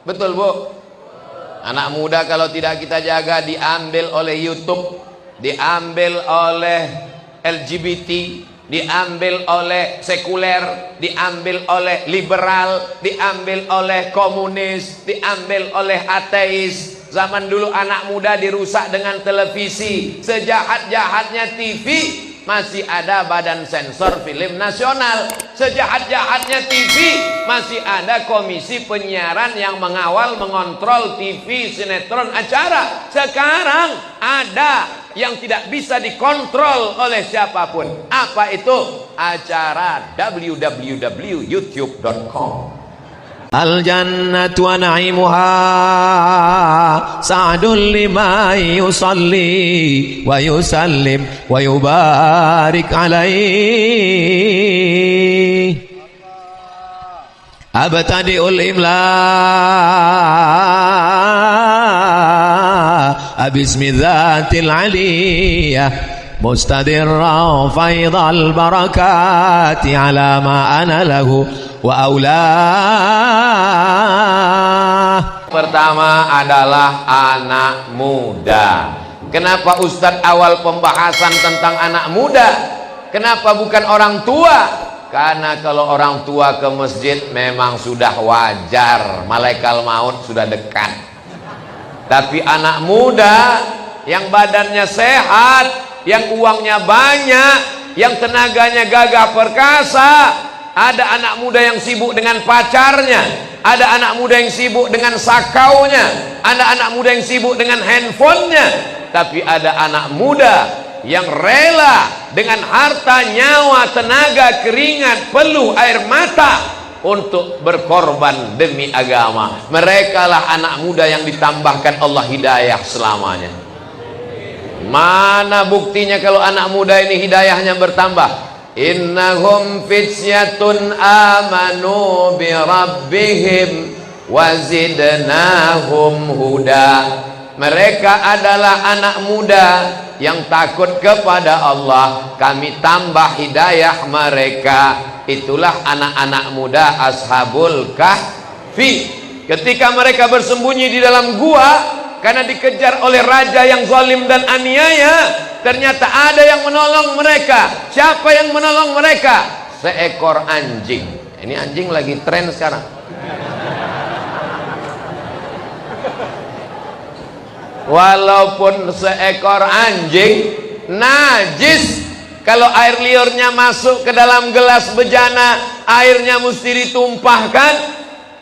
Betul Bu? Anak muda kalau tidak kita jaga diambil oleh YouTube, diambil oleh LGBT, diambil oleh sekuler, diambil oleh liberal, diambil oleh komunis, diambil oleh ateis. Zaman dulu anak muda dirusak dengan televisi. Sejahat-jahatnya TV, masih ada badan sensor film nasional. Sejahat-jahatnya TV, masih ada komisi penyiaran yang mengawal, mengontrol TV, sinetron, acara. Sekarang ada yang tidak bisa dikontrol oleh siapapun. Apa itu? Acara www.youtube.com. Al-jannatu wa na'imuha sa'dun liman yusalli wa yusallim wa yubarik alaihi. Abtadi'ul imla bismi dzatil aliyah mustadirra faidal barakati ala ma ana lahu wa aulah. Pertama adalah anak muda. Kenapa Ustadz awal pembahasan tentang anak muda? Kenapa bukan orang tua? Karena kalau orang tua ke masjid memang sudah wajar, malaikat maut sudah dekat. Tapi anak muda yang badannya sehat, yang uangnya banyak, yang tenaganya gagah perkasa. Ada anak muda yang sibuk dengan pacarnya, ada anak muda yang sibuk dengan sakaunya, ada anak muda yang sibuk dengan handphonenya. Tapi ada anak muda yang rela dengan harta, nyawa, tenaga, keringat, peluh, air mata untuk berkorban demi agama. Mereka lah anak muda yang ditambahkan Allah hidayah selamanya. Mana buktinya kalau anak muda ini hidayahnya bertambah? Innahum fityatun amanu bi rabbihim wa zidnahum huda. Mereka adalah anak muda yang takut kepada Allah, kami tambah hidayah mereka. Itulah anak-anak muda ashabul kahfi. Ketika mereka bersembunyi di dalam gua karena dikejar oleh raja yang zalim dan aniaya, ternyata ada yang menolong mereka. Siapa yang menolong mereka? Seekor anjing. Ini anjing lagi tren sekarang. Walaupun seekor anjing najis, kalau air liurnya masuk ke dalam gelas bejana, airnya mesti ditumpahkan.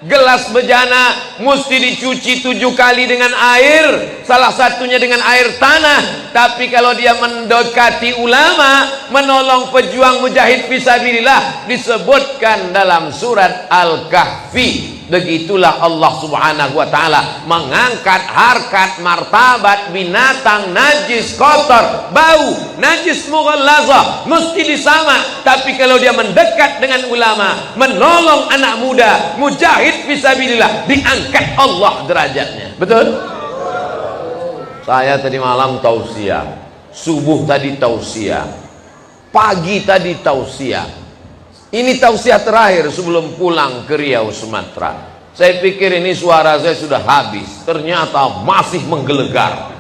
Gelas bejana mesti dicuci 7 kali dengan air, salah satunya dengan air tanah. Tapi kalau dia mendekati ulama, menolong pejuang mujahid fisabilillah, disebutkan dalam surat Al-Kahfi. Begitulah Allah subhanahu wa ta'ala mengangkat harkat martabat binatang najis, kotor, bau, najis mughallazah, mesti disama. Tapi kalau dia mendekat dengan ulama, menolong anak muda, mujahid fisabilillah, diangkat Allah derajatnya. Betul? Saya tadi malam tausiah, subuh tadi tausiah, pagi tadi tausiah. Ini tausiah terakhir sebelum pulang ke Riau, Sumatera. Saya pikir ini suara saya sudah habis, ternyata masih menggelegar.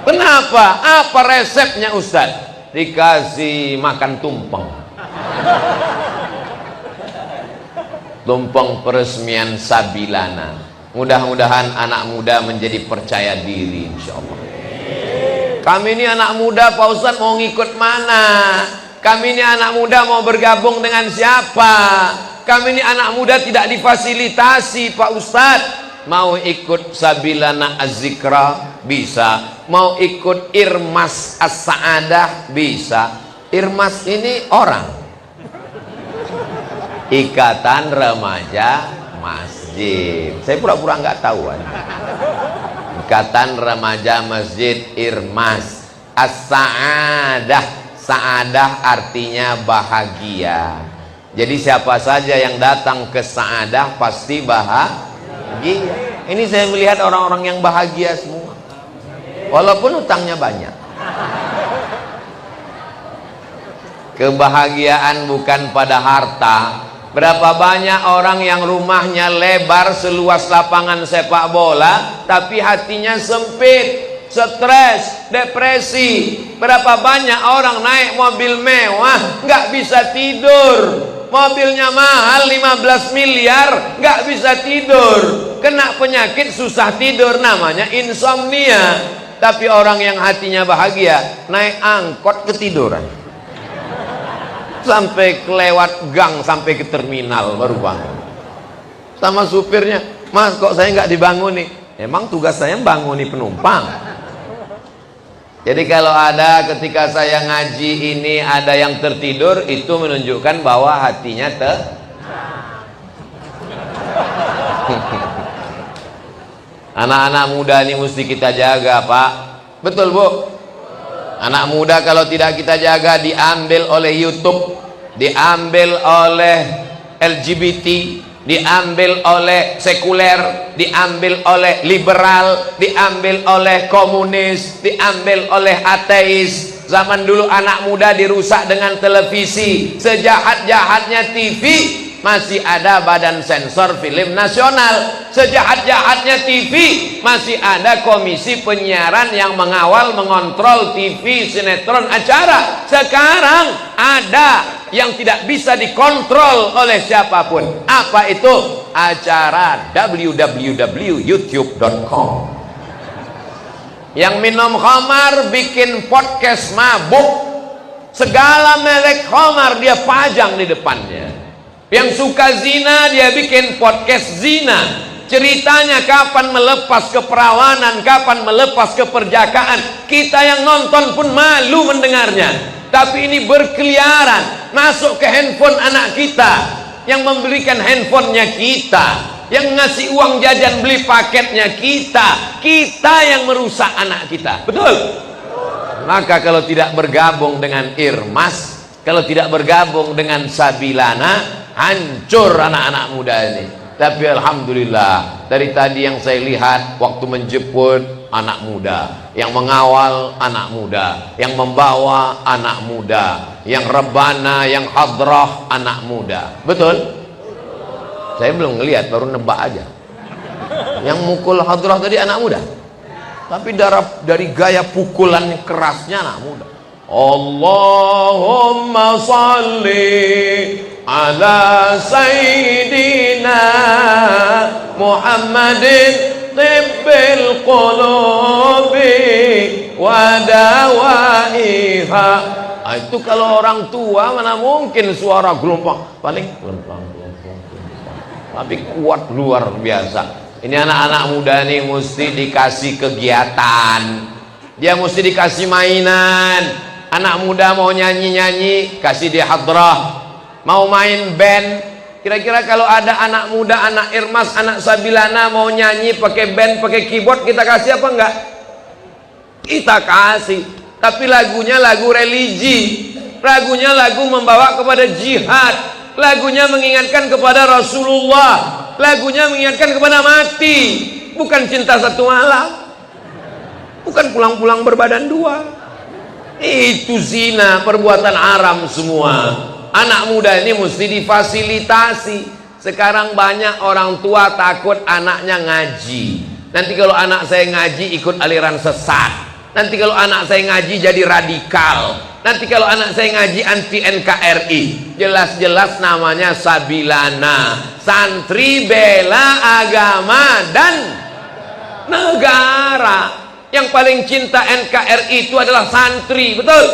Kenapa? Apa resepnya Ustaz? Dikasih makan tumpeng. Tumpeng peresmian Sabilana. Mudah-mudahan anak muda menjadi percaya diri, insya Allah. Kami ini anak muda, Pak Ustadz mau ngikut mana? Kami ini anak muda mau bergabung dengan siapa? Kami ini anak muda tidak difasilitasi, Pak Ustadz. Mau ikut Sabilana Az-Zikra? Bisa. Mau ikut Irmas As-Sa'adah? Bisa. Irmas ini orang, Ikatan Remaja Masjid. Saya pura-pura nggak tahu. Ikatan Remaja Masjid Irmas As-Sa'adah. Sa'adah artinya bahagia. Jadi siapa saja yang datang ke Sa'adah pasti bahagia. Ini saya melihat orang-orang yang bahagia semua, walaupun utangnya banyak. Kebahagiaan bukan pada harta. Berapa banyak orang yang rumahnya lebar seluas lapangan sepak bola, tapi hatinya sempit, stres, depresi. Berapa banyak orang naik mobil mewah, nggak bisa tidur. Mobilnya mahal 15 miliar, nggak bisa tidur. Kena penyakit susah tidur, namanya insomnia. Tapi orang yang hatinya bahagia, naik angkot ketiduran. Sampai kelewat gang, sampai ke terminal baru bangun. Sama supirnya, "Mas, kok saya nggak dibanguni?" Emang tugas saya banguni penumpang. Jadi kalau ada ketika saya ngaji ini ada yang tertidur, itu menunjukkan bahwa hatinya Anak-anak muda ini mesti kita jaga, Pak. Betul, Bu? Anak muda kalau tidak kita jaga, diambil oleh YouTube, diambil oleh LGBT, diambil oleh sekuler, diambil oleh liberal, diambil oleh komunis, diambil oleh ateis. Zaman dulu anak muda dirusak dengan televisi. Sejahat-jahatnya TV, masih ada Badan Sensor Film Nasional. Sejahat-jahatnya TV, masih ada Komisi Penyiaran yang mengawal, mengontrol TV, sinetron, acara. Sekarang ada yang tidak bisa dikontrol oleh siapapun. Apa itu? Acara www.youtube.com. Yang minum khamar bikin podcast mabuk, segala merek khamar dia pajang di depannya. Yang suka zina dia bikin podcast zina. Ceritanya kapan melepas keperawanan, kapan melepas keperjakaan. Kita yang nonton pun malu mendengarnya. Tapi ini berkeliaran masuk ke handphone anak kita, yang membelikan handphonenya kita, yang ngasih uang jajan beli paketnya kita yang merusak anak kita. Betul? Maka kalau tidak bergabung dengan Irmas, kalau tidak bergabung dengan Sabilana, hancur anak-anak muda ini. Tapi alhamdulillah, dari tadi yang saya lihat waktu menjemput anak muda, yang mengawal anak muda, yang membawa anak muda, yang rebana, yang hadrah anak muda. Betul? Saya belum ngelihat, baru nebak aja. Yang mukul hadrah tadi anak muda. Tapi dari gaya pukulan kerasnya anak muda. Allahumma salli ala sayyidina Muhammadin tibbil qulubi wa dawaiha. Itu kalau orang tua mana mungkin suara gelombang, paling tapi kuat luar biasa. Ini anak-anak muda nih mesti dikasih kegiatan, dia mesti dikasih mainan. Anak muda mau nyanyi-nyanyi, kasih dia hadrah. Mau main band, kira-kira kalau ada anak muda, anak Irmas, anak Sabilana mau nyanyi pakai band, pakai keyboard, kita kasih apa enggak? Kita kasih. Tapi lagunya lagu religi, lagunya lagu membawa kepada jihad, lagunya mengingatkan kepada Rasulullah, lagunya mengingatkan kepada mati, bukan cinta satu malam, bukan pulang-pulang berbadan dua. Itu zina, perbuatan haram semua. Anak muda ini mesti difasilitasi. Sekarang banyak orang tua takut anaknya ngaji. Nanti kalau anak saya ngaji ikut aliran sesat. Nanti kalau anak saya ngaji jadi radikal. Nanti kalau anak saya ngaji anti NKRI. Jelas-jelas namanya Sabilana, santri bela agama dan negara. Yang paling cinta NKRI itu adalah santri. Betul?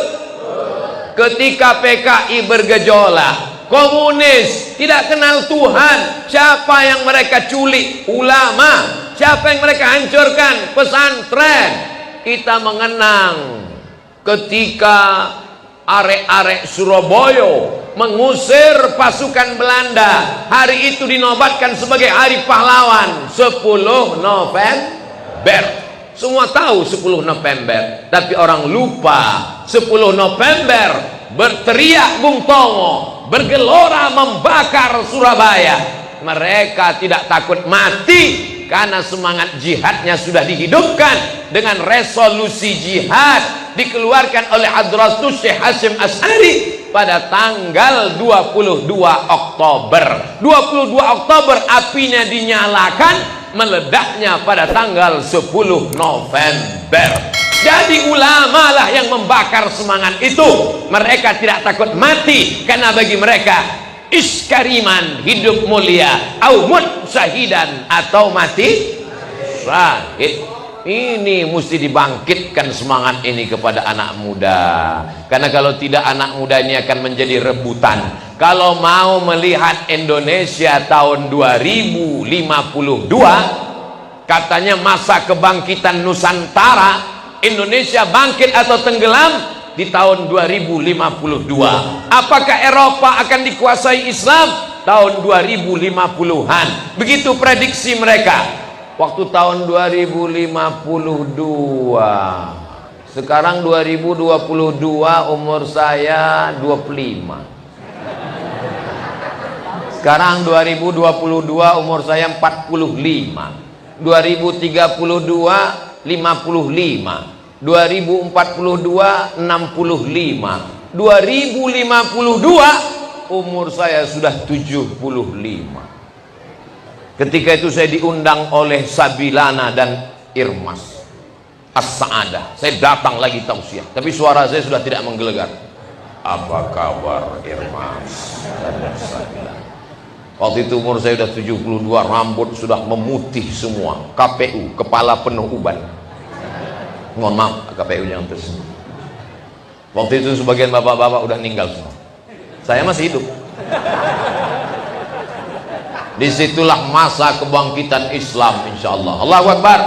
Ketika PKI bergejolak, komunis tidak kenal Tuhan, siapa yang mereka culik? Ulama. Siapa yang mereka hancurkan? Pesantren. Kita mengenang ketika arek-arek Surabaya mengusir pasukan Belanda. Hari itu dinobatkan sebagai hari pahlawan, 10 November. Semua tahu 10 November, tapi orang lupa 10 November berteriak Bung Tomo, bergelora membakar Surabaya. Mereka tidak takut mati karena semangat jihadnya sudah dihidupkan dengan resolusi jihad. dikeluarkan oleh Hadratus Syekh Hasyim Asy'ari pada tanggal 22 Oktober. 22 Oktober apinya dinyalakan, meledaknya pada tanggal 10 November. Jadi ulama lah yang membakar semangat itu. Mereka tidak takut mati karena bagi mereka iskariman, hidup mulia, au mut syahidan, atau mati syahid. Ini mesti dibangkitkan semangat ini kepada anak muda, karena kalau tidak anak muda ini akan menjadi rebutan. Kalau mau melihat Indonesia tahun 2052, katanya masa kebangkitan Nusantara, Indonesia bangkit atau tenggelam di tahun 2052. Apakah Eropa akan dikuasai Islam tahun 2050-an? Begitu prediksi mereka waktu tahun 2052. Sekarang 2022, umur saya 25. Sekarang 2022, umur saya 45. 2032 55. 2042 65. 2052 umur saya sudah 75. Ketika itu saya diundang oleh Sabilana dan Irmas As-Sa'adah. Saya datang lagi tausiah, tapi suara saya sudah tidak menggelegar. Apa kabar Irmas dan Sabilana? Waktu itu umur saya sudah 72, rambut sudah memutih semua, KPU, kepala penuh uban. Mohon maaf, KPU yang tersebut. Waktu itu sebagian bapak-bapak udah meninggal semua. Saya masih hidup. Disitulah masa kebangkitan Islam, insya Allah. Allahu Akbar.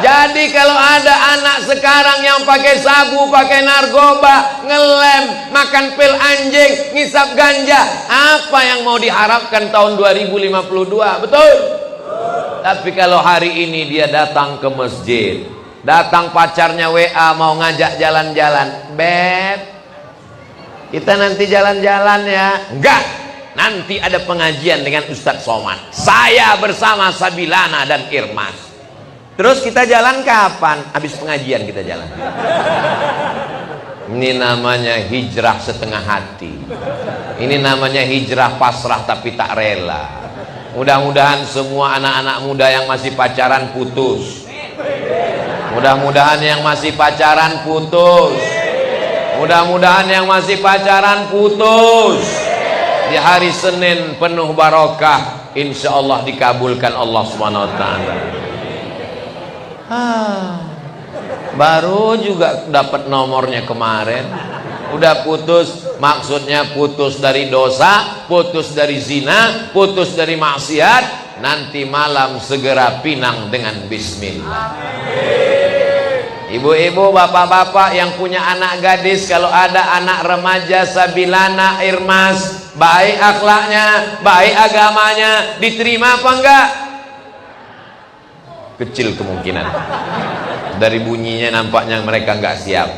Jadi kalau ada anak sekarang yang pakai sabu, pakai narkoba, ngelem, makan pil anjing, ngisap ganja, apa yang mau diharapkan tahun 2052? Betul? Tapi kalau hari ini dia datang ke masjid, datang pacarnya WA mau ngajak jalan-jalan, Beb, kita nanti jalan-jalan ya. Enggak, nanti ada pengajian dengan Ustadz Somad, saya bersama Sabilana dan Irmas. Terus kita jalan kapan? Habis pengajian kita jalan. Ini namanya hijrah setengah hati. Ini namanya hijrah pasrah tapi tak rela. Mudah-mudahan semua anak-anak muda yang masih pacaran putus. Mudah-mudahan yang masih pacaran putus. Mudah-mudahan yang masih pacaran putus. Di hari Senin penuh barokah, insya Allah dikabulkan Allah Subhanahu wa Ta'ala. Baru juga dapat nomornya kemarin, udah putus. Maksudnya putus dari dosa, putus dari zina, putus dari maksiat. Nanti malam segera pinang dengan bismillah. Ibu-ibu, bapak-bapak yang punya anak gadis, kalau ada anak remaja Sabilana, Irmas, baik akhlaknya, baik agamanya, diterima apa enggak? Kecil kemungkinan. Dari bunyinya nampaknya mereka enggak siap.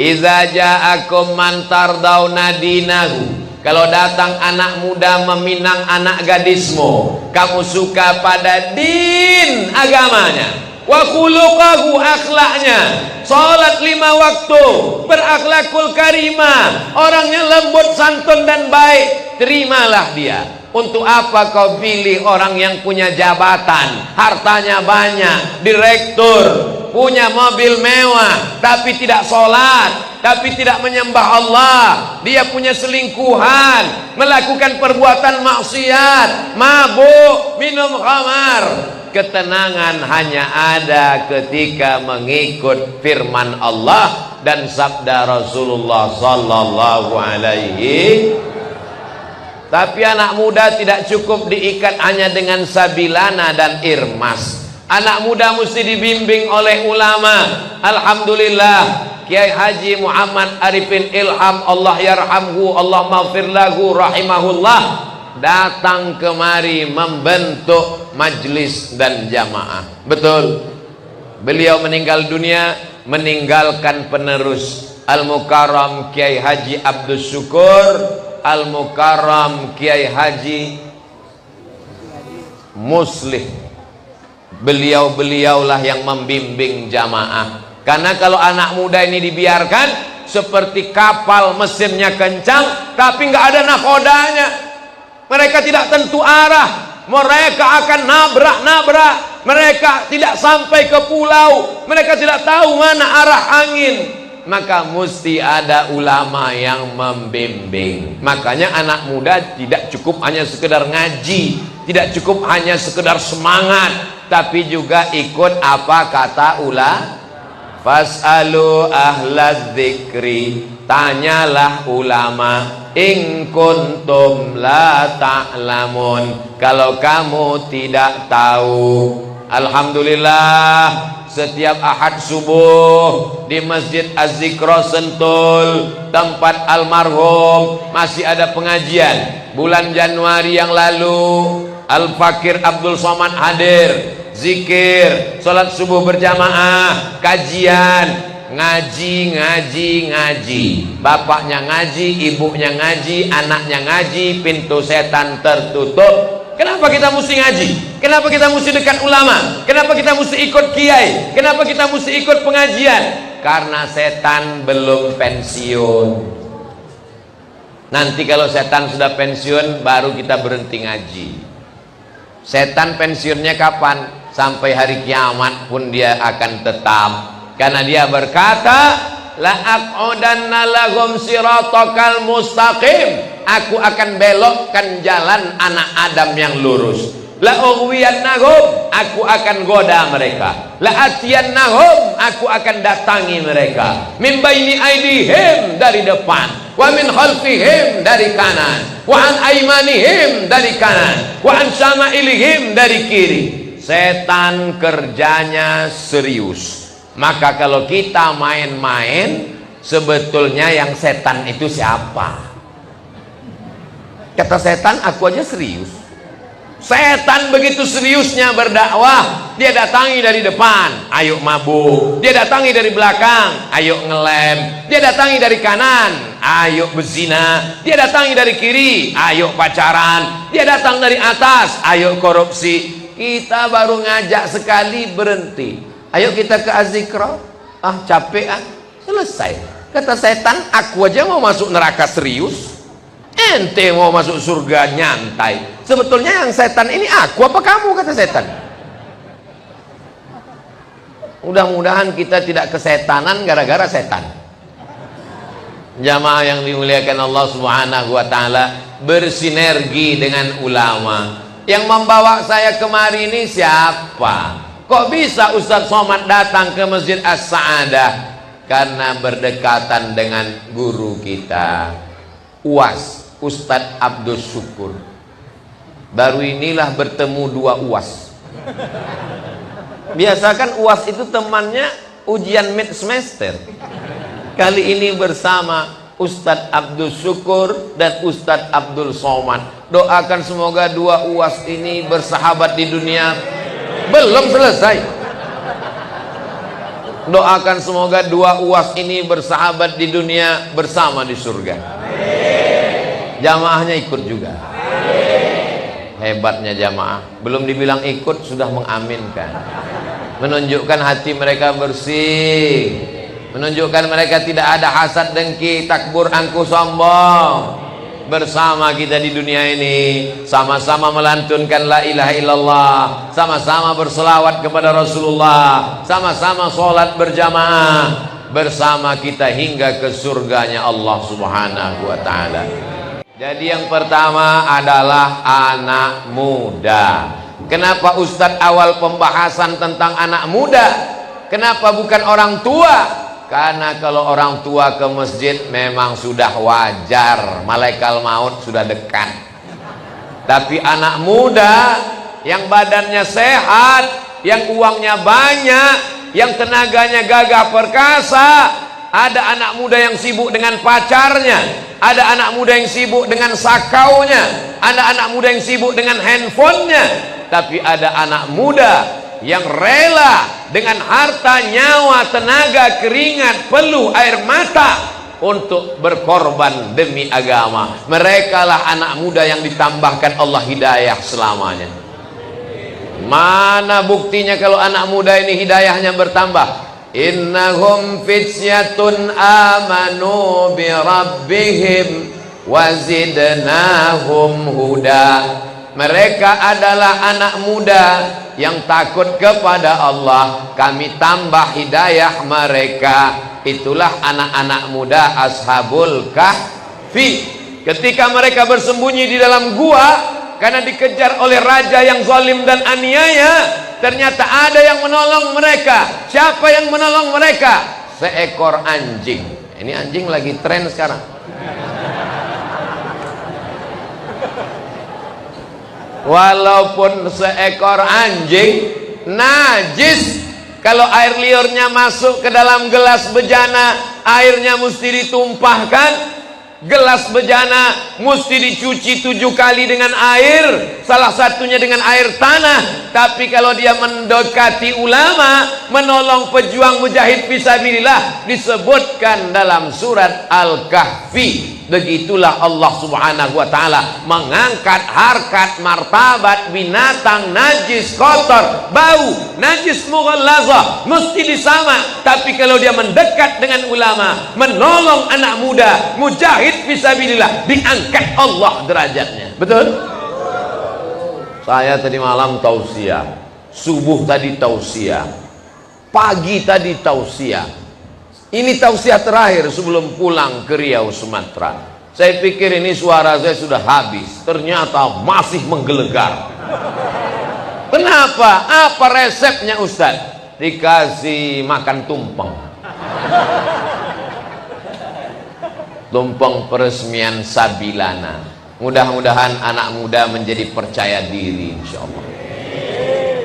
Iza ja'akum man tardawna dinahu. Kalau datang anak muda meminang anak gadismu, kamu suka pada din agamanya, wa khuluqahu akhlaknya, salat 5 waktu, berakhlakul karimah, orangnya lembut, santun dan baik, terimalah dia. Untuk apa kau pilih orang yang punya jabatan, hartanya banyak, direktur, punya mobil mewah, tapi tidak sholat, tapi tidak menyembah Allah, dia punya selingkuhan, melakukan perbuatan maksiat, mabuk, minum khamar. Ketenangan hanya ada ketika mengikut firman Allah dan sabda Rasulullah sallallahu alaihi. Tapi anak muda tidak cukup diikat hanya dengan Sabilana dan Irmas. Anak muda mesti dibimbing oleh ulama. Alhamdulillah, Kiai Haji Muhammad Arifin Ilham, Allah yarhamhu, Allah maghfir lahu, rahimahullah, datang kemari membentuk majlis dan jamaah. Betul, beliau meninggal dunia meninggalkan penerus, Al-Mukarram Kiai Haji Abdul Syukur, Al-Mukarram Kiai Haji Muslih. Beliau-beliaulah yang membimbing jamaah. Karena kalau anak muda ini dibiarkan seperti kapal mesinnya kencang tapi nggak ada nakodanya, mereka tidak tentu arah, mereka akan nabrak, mereka tidak sampai ke pulau, mereka tidak tahu mana arah angin. Maka mesti ada ulama yang membimbing. Makanya anak muda tidak cukup hanya sekedar ngaji, tidak cukup hanya sekedar semangat, tapi juga ikut apa kata ulama. Fas'alu ahlaz dzikri, tanyalah ulama, in kuntum la ta'lamun, kalau kamu tidak tahu. Alhamdulillah, setiap Ahad subuh di Masjid Az-Zikra Sentul, tempat almarhum, masih ada pengajian. Bulan Januari yang lalu Al-Fakir Abdul Somad hadir, zikir, sholat subuh berjamaah, kajian, ngaji. Bapaknya ngaji, ibunya ngaji, anaknya ngaji, pintu setan tertutup. Kenapa kita mesti ngaji? Kenapa kita mesti dekat ulama? Kenapa kita mesti ikut kiai? Kenapa kita mesti ikut pengajian? Karena setan belum pensiun. Nanti kalau setan sudah pensiun, baru kita berhenti ngaji. Setan pensiunnya kapan? Sampai hari kiamat pun dia akan tetap. Karena dia berkata, la'aq'udanna lahum siratakal mustaqim, aku akan belokkan jalan anak Adam yang lurus. La'ughwiyannahum, aku akan goda mereka. La'atiyannahum, aku akan datangi mereka. Min baini aidihim, dari depan, wa min khalfihim, dari kanan, wa an aimanihim, dari kanan, wa an syama'ilihim, dari kiri. Setan kerjanya serius. Maka kalau kita main-main, sebetulnya yang setan itu siapa? Kata setan, aku aja serius. Setan begitu seriusnya berdakwah, dia datangi dari depan, ayo mabuk. Dia datangi dari belakang, ayo ngelem. Dia datangi dari kanan, ayo berzina. Dia datangi dari kiri, ayo pacaran. Dia datang dari atas, ayo korupsi. Kita baru ngajak sekali berhenti. Ayo kita ke Az-Zikra. Ah capek ah, selesai. Kata setan, aku aja mau masuk neraka serius, ente mau masuk surga nyantai. Sebetulnya yang setan ini aku apa kamu? Kata setan. Mudah-mudahan kita tidak kesetanan gara-gara setan. Jamaah yang dimuliakan Allah Subhanahu wa ta'ala, bersinergi dengan ulama. Yang membawa saya kemari ini siapa? Kok bisa Ustadz Somad datang ke Masjid As-Sa'adah? Karena berdekatan dengan guru kita, UAS, Ustadz Abdul Syukur. Baru inilah bertemu dua UAS. Biasakan UAS itu temannya ujian mid semester. Kali ini bersama Ustadz Abdul Syukur dan Ustadz Abdul Somad. Doakan semoga dua UAS ini bersahabat di dunia. Belum selesai. Doakan semoga dua UAS ini bersahabat di dunia, bersama di surga. Jamaahnya ikut juga. Hebatnya jamaah, belum dibilang ikut sudah mengaminkan. Menunjukkan hati mereka bersih, menunjukkan mereka tidak ada hasad, dengki, takbur, angku, sombong. Bersama kita di dunia ini, sama-sama melantunkan la ilaha illallah, sama-sama berselawat kepada Rasulullah, sama-sama sholat berjamaah, bersama kita hingga ke surganya Allah Subhanahu wa ta'ala. Jadi yang pertama adalah anak muda. Kenapa Ustadz awal pembahasan tentang anak muda? Kenapa bukan orang tua? Karena kalau orang tua ke masjid memang sudah wajar, malaikat maut sudah dekat. Tapi anak muda yang badannya sehat, yang uangnya banyak, yang tenaganya gagah perkasa, ada anak muda yang sibuk dengan pacarnya, ada anak muda yang sibuk dengan sakaunya, ada anak muda yang sibuk dengan handphonenya. Tapi ada anak muda yang rela dengan harta, nyawa, tenaga, keringat, peluh, air mata untuk berkorban demi agama. Mereka lah anak muda yang ditambahkan Allah hidayah selamanya. Mana buktinya kalau anak muda ini hidayahnya bertambah? innahum fityatun amanu bi rabbihim wazidnahum huda. Mereka adalah anak muda yang takut kepada Allah, kami tambah hidayah mereka. Itulah anak-anak muda Ashabul Kahfi. Ketika mereka bersembunyi di dalam gua karena dikejar oleh raja yang zalim dan aniaya, ternyata ada yang menolong mereka. Siapa yang menolong mereka? Seekor anjing. Ini anjing lagi tren sekarang. Walaupun seekor anjing najis, kalau air liurnya masuk ke dalam gelas bejana, airnya mesti ditumpahkan. Gelas bejana mesti dicuci 7 kali dengan air, salah satunya dengan air tanah. Tapi kalau dia mendekati ulama, menolong pejuang mujahid fisabilillah, disebutkan dalam surat Al-Kahfi. Begitulah Allah subhanahu wa ta'ala mengangkat harkat martabat binatang najis, kotor, bau, najis mughallazah, mesti disama. Tapi kalau dia mendekat dengan ulama, menolong anak muda, mujahid fisabilillah, diangkat Allah derajatnya. Betul? Saya tadi malam tausiah, subuh tadi tausiah, pagi tadi tausiah. Ini tausiah terakhir sebelum pulang ke Riau, Sumatera. Saya pikir ini suara saya sudah habis, ternyata masih menggelegar. Kenapa? Apa resepnya Ustaz? Dikasih makan tumpeng. Tumpeng peresmian Sabilana. Mudah-mudahan anak muda menjadi percaya diri, insya Allah.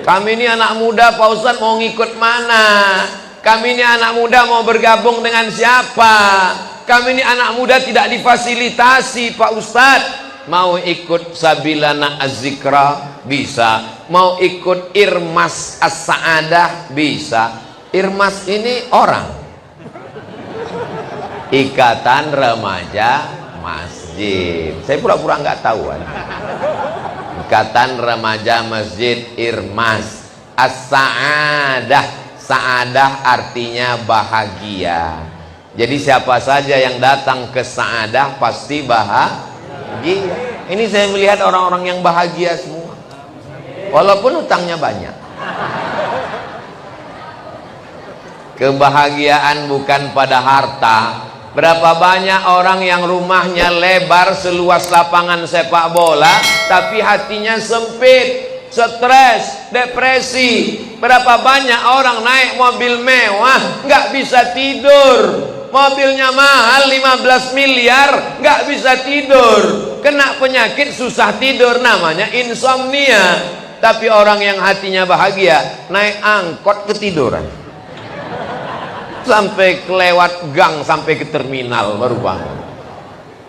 Kami ini anak muda Pak Ustaz, mau ngikut mana? Kami ini anak muda mau bergabung dengan siapa? Kami ini anak muda tidak difasilitasi Pak Ustadz. Mau ikut Sabilana Az-Zikra? Bisa. Mau ikut Irmas As-Sa'adah? Bisa. Irmas ini orang, Ikatan Remaja Masjid. Saya pura-pura nggak tahu. Ikatan Remaja Masjid Irmas As-Sa'adah. Sa'adah artinya bahagia. Jadi siapa saja yang datang ke Sa'adah pasti bahagia. Ini saya melihat orang-orang yang bahagia semua, walaupun utangnya banyak. Kebahagiaan bukan pada harta. Berapa banyak orang yang rumahnya lebar seluas lapangan sepak bola, tapi hatinya sempit, stres, depresi. Berapa banyak orang naik mobil mewah, nggak bisa tidur. Mobilnya mahal 15 miliar, nggak bisa tidur. Kena penyakit susah tidur, namanya insomnia. Tapi orang yang hatinya bahagia, naik angkot ketiduran. Sampai kelewat gang, sampai ke terminal baru bangun.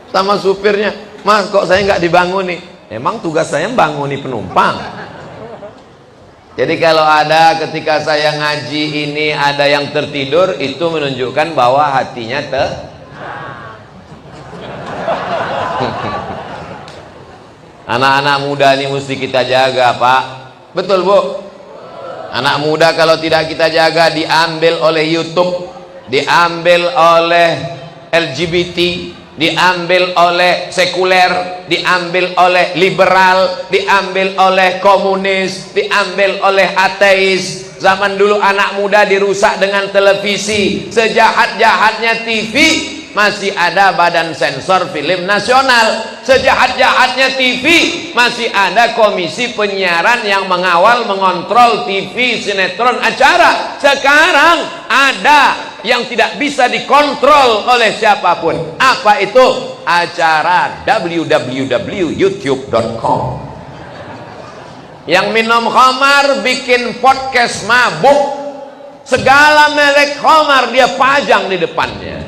Sama supirnya, Mas kok saya nggak dibanguni? Emang tugas saya banguni penumpang. Jadi kalau ada ketika saya ngaji ini ada yang tertidur, itu menunjukkan bahwa hatinya Anak-anak muda ini mesti kita jaga, Pak. Betul, Bu? Anak muda kalau tidak kita jaga, diambil oleh YouTube, diambil oleh LGBT, diambil oleh sekuler, diambil oleh liberal, diambil oleh komunis, diambil oleh ateis. Zaman dulu anak muda dirusak dengan televisi. Sejahat-jahatnya TV, masih ada Badan Sensor Film Nasional. Sejahat-jahatnya TV, masih ada Komisi Penyiaran yang mengawal, mengontrol TV, sinetron, acara. Sekarang ada yang tidak bisa dikontrol oleh siapapun. Apa itu? Acara www.youtube.com. Yang minum khamar bikin podcast mabuk, segala merek khamar dia pajang di depannya.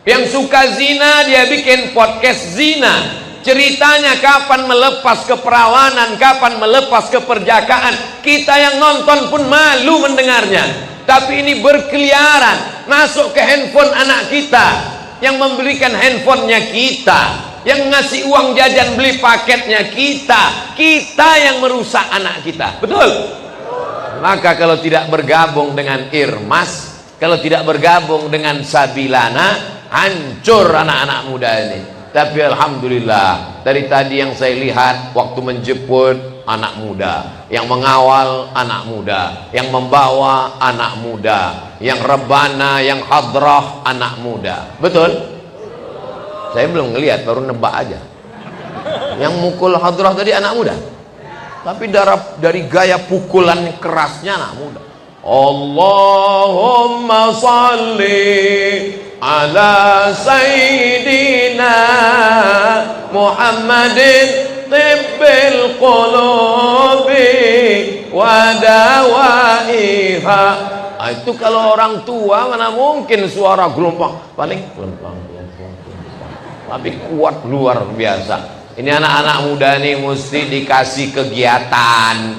Yang suka zina dia bikin podcast zina. Ceritanya kapan melepas keperawanan, kapan melepas keperjakaan. Kita yang nonton pun malu mendengarnya. Tapi ini berkeliaran, masuk ke handphone anak kita, yang membelikan handphonenya kita, yang ngasih uang jajan beli paketnya kita yang merusak anak kita. Betul? Maka kalau tidak bergabung dengan Irmas, Kalau tidak bergabung dengan Sabilana, hancur anak-anak muda ini. Tapi alhamdulillah, dari tadi yang saya lihat, waktu menjemput anak muda, yang mengawal anak muda, yang membawa anak muda, yang rebana, yang hadrah anak muda. Betul? Saya belum ngelihat, baru nebak aja. Yang mukul hadrah tadi anak muda, tapi dari gaya pukulan kerasnya anak muda. Allahumma salli ala sayyidina Muhammadin tibbil qulubi wa dawaiha. Itu kalau orang tua mana mungkin suara gelombang, paling gelombang tapi kuat luar biasa. Ini anak-anak muda nih mesti dikasih kegiatan,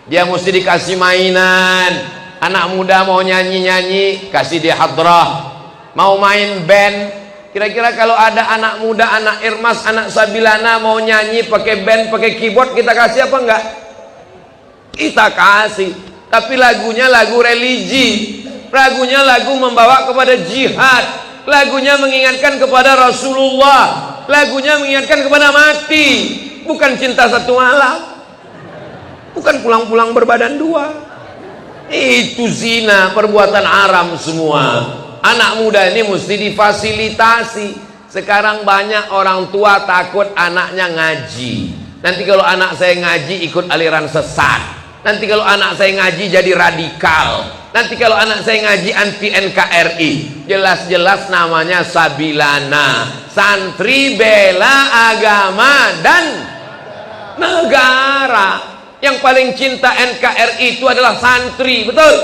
dia mesti dikasih mainan. Anak muda mau nyanyi-nyanyi, kasih dia hadrah. Mau main band, kira-kira kalau ada anak muda, anak Irmas, anak Sabilana mau nyanyi pakai band, pakai keyboard, kita kasih apa enggak? Kita kasih. Tapi lagunya lagu religi, lagunya lagu membawa kepada jihad, lagunya mengingatkan kepada Rasulullah, lagunya mengingatkan kepada mati, bukan cinta satu malam, bukan pulang-pulang berbadan dua. Itu zina, perbuatan haram semua. Anak muda ini mesti difasilitasi. Sekarang banyak orang tua takut anaknya ngaji. Nanti kalau anak saya ngaji ikut aliran sesat. Nanti kalau anak saya ngaji jadi radikal. Nanti kalau anak saya ngaji anti NKRI. Jelas-jelas namanya Sabilana, santri bela agama dan negara. Yang paling cinta NKRI itu adalah santri, betul?